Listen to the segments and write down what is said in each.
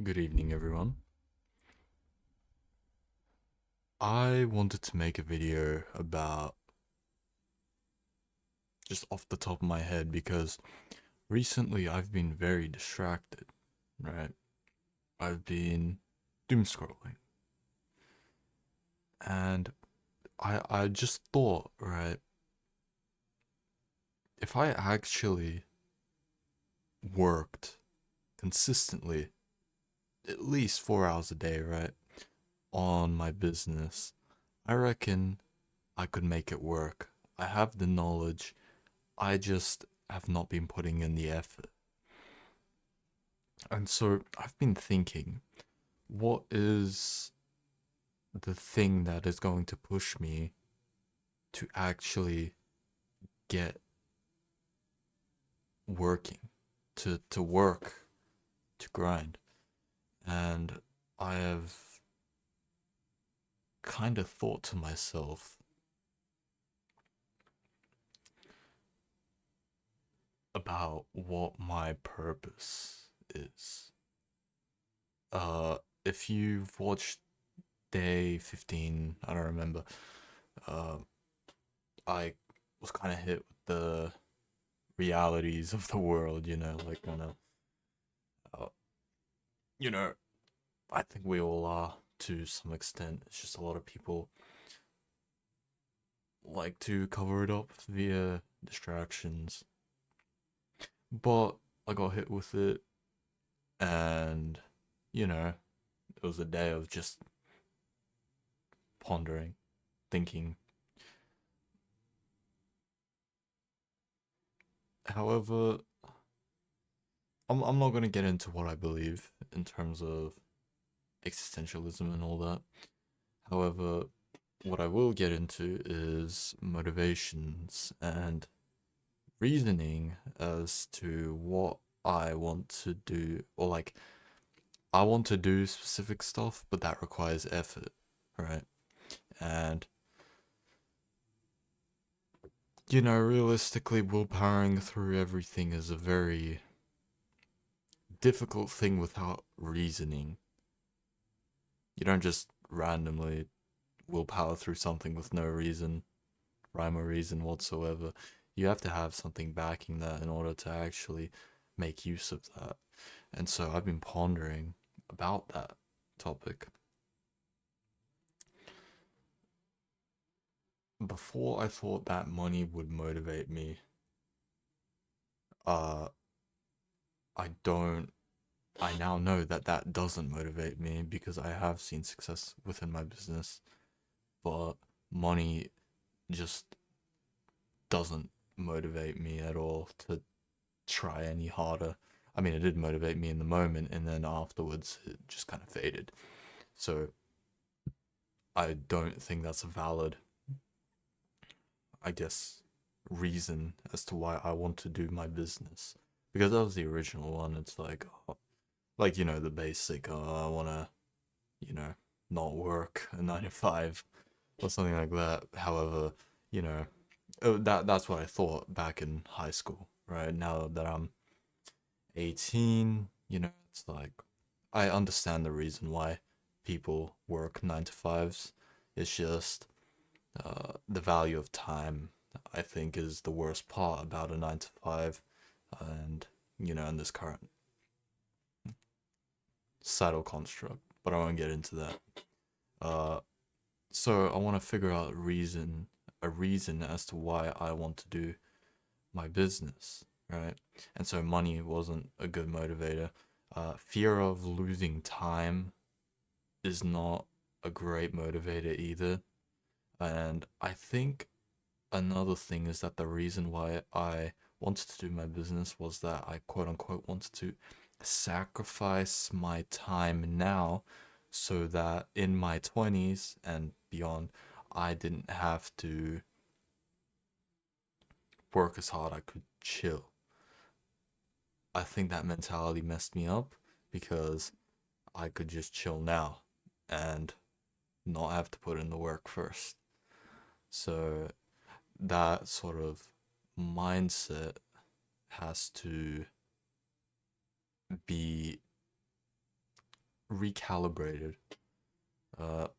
Good evening, everyone. I wanted to make a video about just off the top of my head because recently I've been very distracted, right? I've been doom scrolling and I just thought, right, if I actually worked consistently at least 4 hours a day, right, on my business, I reckon I could make it work. I have the knowledge. I just have not been putting in the effort. And so I've been thinking, what is the thing that is going to push me to actually get working, to work, to grind? And I have kind of thought to myself about what my purpose is. Uh, if you've watched day 15, I don't remember, uh, I was kind of hit with the realities of the world, like uh, you know, I think we all are to some extent. It's just a lot of people like to cover it up via distractions. But I got hit with it, and it was a day of just pondering, thinking. However, I'm not gonna get into what I believe in terms of existentialism and all that. However, what I will get into is motivations and reasoning as to what I want to do, or like I want to do specific stuff, but that requires effort, right? And realistically, willpowering through everything is a very difficult thing without reasoning. You don't just randomly willpower through something with no reason, rhyme or reason whatsoever. You have to have something backing that in order to actually make use of that. And so I've been pondering about that topic. Before I thought that money would motivate me, uh, I don't. I now know that that doesn't motivate me because I have seen success within my business, but money just doesn't motivate me at all to try any harder. I mean, it did motivate me in the moment, and then afterwards it just kind of faded. So I don't think that's a valid, I guess, reason as to why I want to do my business. Because that was the original one. It's like, like, the basic, I want to, you know, not work a 9 to 5 or something like that. However, you know, that's what I thought back in high school, right? Now that I'm 18, it's like I understand the reason why people work 9 to 5s. It's just the value of time, I think, is the worst part about a 9 to 5, and in this current societal construct. But I won't get into that. Uh, so I want to figure out a reason as to why I want to do my business, right? And so money wasn't a good motivator. Fear of losing time is not a great motivator either. And I think another thing is that the reason why I wanted to do my business was that I quote unquote wanted to sacrifice my time now so that in my 20s and beyond, I didn't have to work as hard. I could chill. I think that mentality messed me up because I could just chill now and not have to put in the work first. So that sort of mindset has to be recalibrated.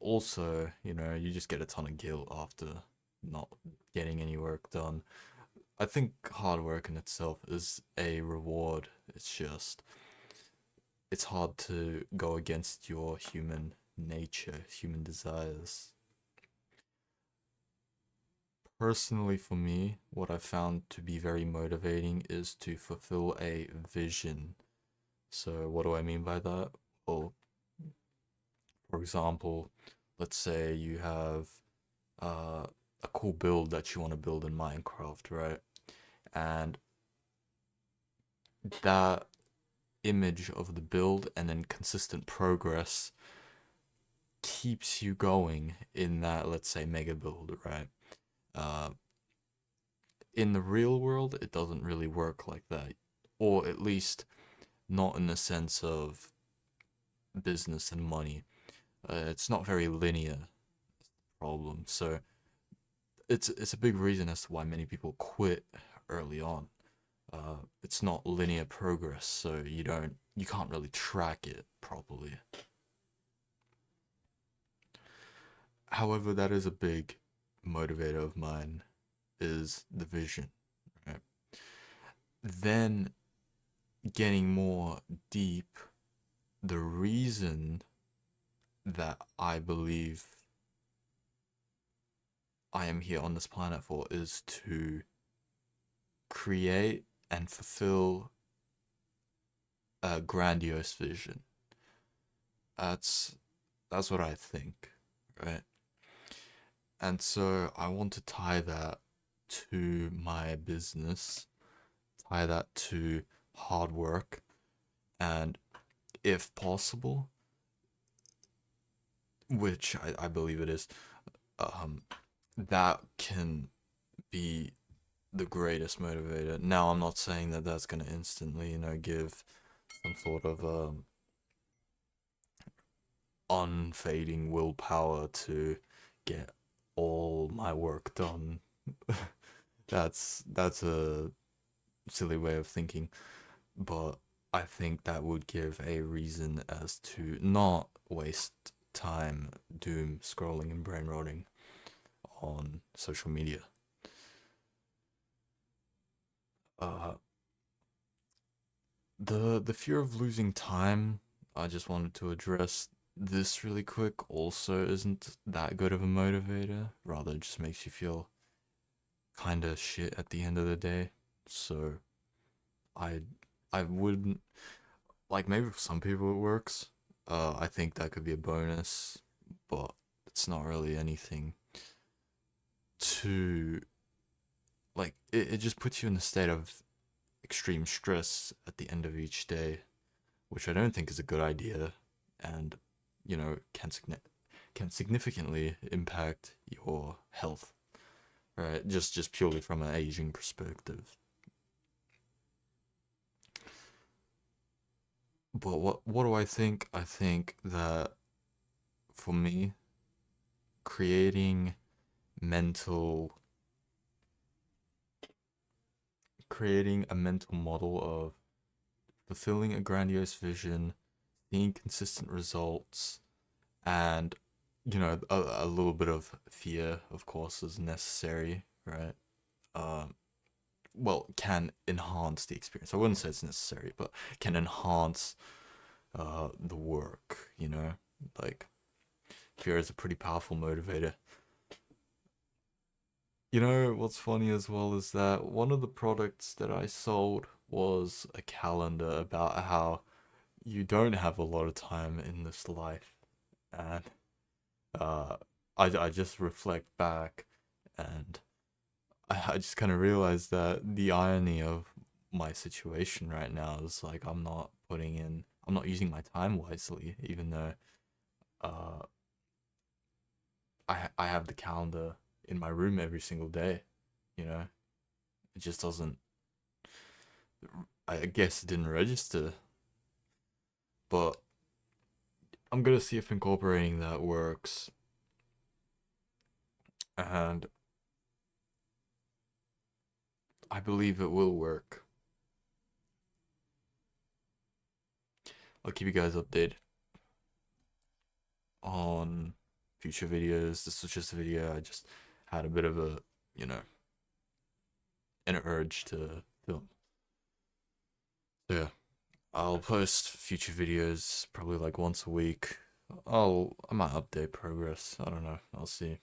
Also, you just get a ton of guilt after not getting any work done. I think hard work in itself is a reward. It's hard to go against your human nature, human desires. Personally, for me, what I found to be very motivating is to fulfill a vision. So, what do I mean by that? Well, for example, let's say you have uh, a cool build that you want to build in Minecraft, right? And that image of the build and then consistent progress keeps you going in that, let's say, mega build, right? Uh, in the real world, it doesn't really work like that, or at least not in the sense of business and money. It's not very linear problem, so it's a big reason as to why many people quit early on. It's not linear progress, so you can't really track it properly. However, that is a big motivator of mine, is the vision, right? Then getting more deep, the reason that I believe I am here on this planet for is to create and fulfill a grandiose vision. That's that's what I think, right? And so I want to tie that to my business, tie that to hard work, and if possible, which I believe it is, um, that can be the greatest motivator. Now, I'm not saying that that's going to instantly, give some sort of unfading willpower to get all my work done. That's a silly way of thinking, but I think that would give a reason as to not waste time doom scrolling and brain rotting on social media. Uh, the fear of losing time, I just wanted to address this really quick. Also, isn't that good of a motivator. Rather, it just makes you feel kind of shit at the end of the day. So I I wouldn't like, maybe for some people it works. I think that could be a bonus, but it's not really anything to like. It just puts you in a state of extreme stress at the end of each day, which I don't think is a good idea, and can significantly impact your health, right? Just purely from an aging perspective. But what do I think? I think that for me, creating mental creating a mental model of fulfilling a grandiose vision, seeing consistent results, and a little bit of fear, of course, is necessary, right? Um, well, can enhance the experience. I wouldn't say it's necessary, but can enhance the work. Like, fear is a pretty powerful motivator. What's funny as well is that one of the products that I sold was a calendar about how you don't have a lot of time in this life, and uh, I just reflect back, and I just kind of realized that the irony of my situation right now is like I'm not using my time wisely, even though uh, I have the calendar in my room every single day. You know, it just doesn't. I guess it didn't register, but I'm gonna see if incorporating that works, and I believe it will work. I'll keep you guys updated. on future videos. This was just a video. I just had a bit of a, you know, an urge to film. So yeah, I'll post future videos probably like once a week. I might update progress. I don't know. I'll see.